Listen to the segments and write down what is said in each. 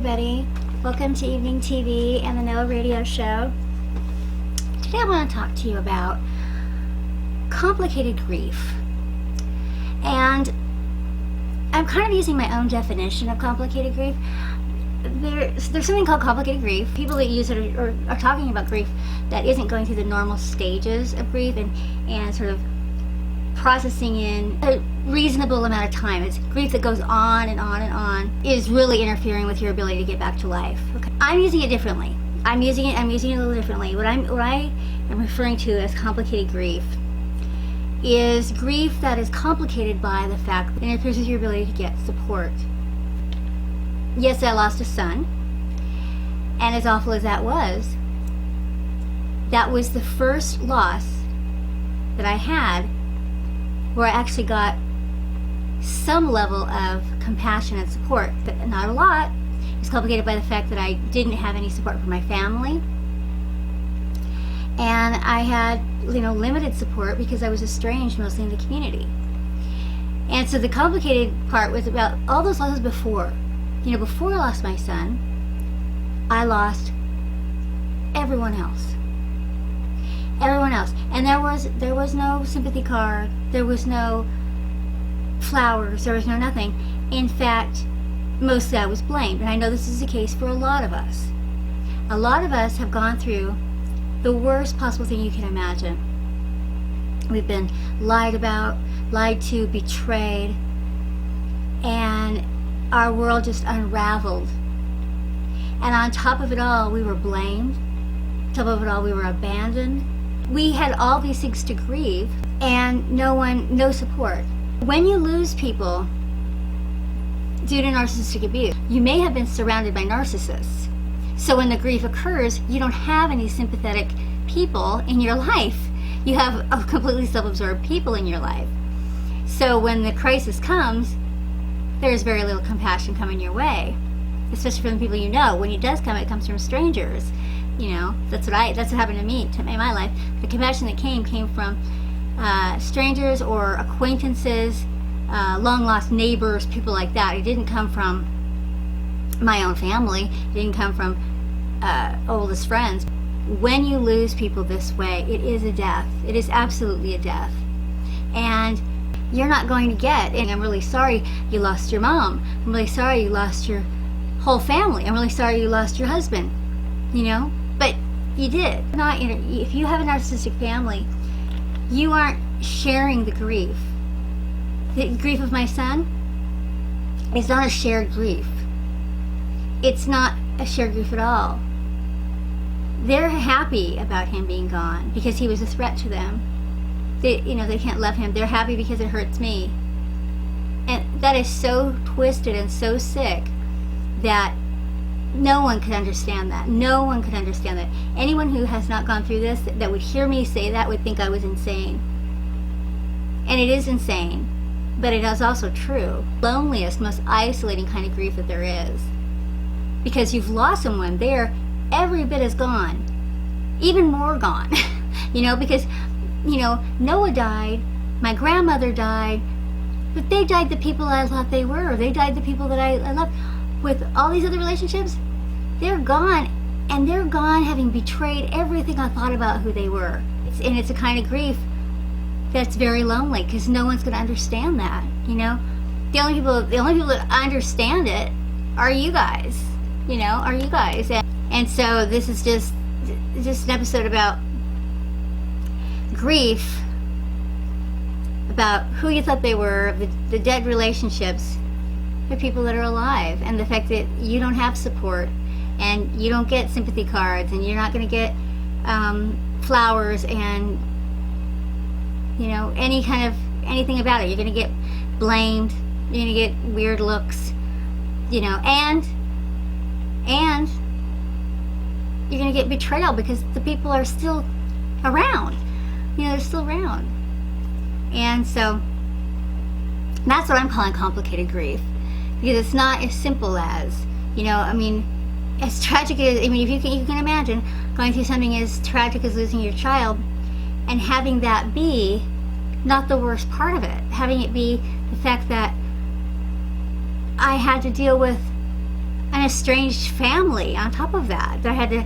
everybody. Welcome to Evening TV and the Noah Radio Show. Today I want to talk to you about complicated grief. And I'm kind of using my own definition of complicated grief. There's something called complicated grief. People that use it are talking about grief that isn't going through the normal stages of grief and sort of processing in a reasonable amount of time. It's grief that goes on and on and on, is really interfering with your ability to get back to life. Okay. I'm using it differently. I'm using it a little differently. What I am referring to as complicated grief is grief that is complicated by the fact that it interferes with your ability to get support. Yes, I lost a son, and as awful as that was the first loss that I had where I actually got some level of compassion and support, but not a lot. It's complicated by the fact that I didn't have any support from my family, and I had limited support because I was estranged mostly in the community. And so the complicated part was about all those losses before. Before I lost my son, I lost everyone else. And there was no sympathy card, there was no flowers, there was no nothing. In fact, mostly I was blamed, and I know this is the case for a lot of us. A lot of us have gone through the worst possible thing you can imagine. We've been lied about, lied to, betrayed, and our world just unraveled. And on top of it all, we were blamed. On top of it all, we were abandoned. We had all these things to grieve, and no support. When you lose people due to narcissistic abuse, you may have been surrounded by narcissists. So when the grief occurs, you don't have any sympathetic people in your life. You have a completely self-absorbed people in your life. So when the crisis comes, there's very little compassion coming your way, especially from the people you know. When it does come, it comes from strangers. That's what happened to me in my life. The compassion that came from strangers or acquaintances, long lost neighbors, people like that. It didn't come from my own family. It didn't come from oldest friends. When you lose people this way, it is a death. It is absolutely a death. And you're not going to get, and I'm really sorry you lost your mom. I'm really sorry you lost your whole family. I'm really sorry you lost your husband. But you did. If you have a narcissistic family, you aren't sharing the grief. The grief of my son is not a shared grief. It's not a shared grief at all. They're happy about him being gone because he was a threat to them. They can't love him. They're happy because it hurts me. And that is so twisted and so sick that no one could understand that. No one could understand that. Anyone who has not gone through this that would hear me say that would think I was insane. And it is insane, but it is also true. Loneliest, most isolating kind of grief that there is. Because you've lost someone there, every bit is gone. Even more gone. Because Noah died, my grandmother died, but they died the people I thought they were. They died the people that I loved. With all these other relationships, they're gone, and they're gone having betrayed everything I thought about who they were. It's a kind of grief that's very lonely because no one's going to understand that. The only people that understand it are you guys. And so this is just an episode about grief, about who you thought they were, the dead relationships, the people that are alive, and the fact that you don't have support, and you don't get sympathy cards, and you're not going to get flowers, and anything about it. You're going to get blamed. You're going to get weird looks, and you're going to get betrayal because the people are still around. They're still around. And so that's what I'm calling complicated grief, because it's not as simple as, as tragic as, if you can imagine going through something as tragic as losing your child and having that be not the worst part of it, having it be the fact that I had to deal with an estranged family on top of that. They had to,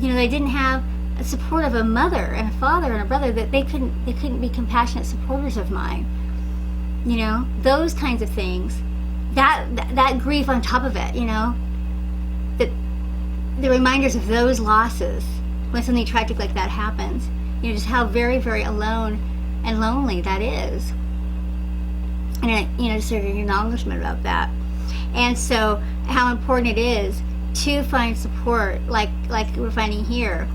they didn't have a support of a mother and a father and a brother, that they couldn't be compassionate supporters of mine. Those kinds of things. That grief on top of it, that the reminders of those losses when something tragic like that happens, just how very, very alone and lonely that is. And just sort of an acknowledgement about that. And so how important it is to find support like we're finding here.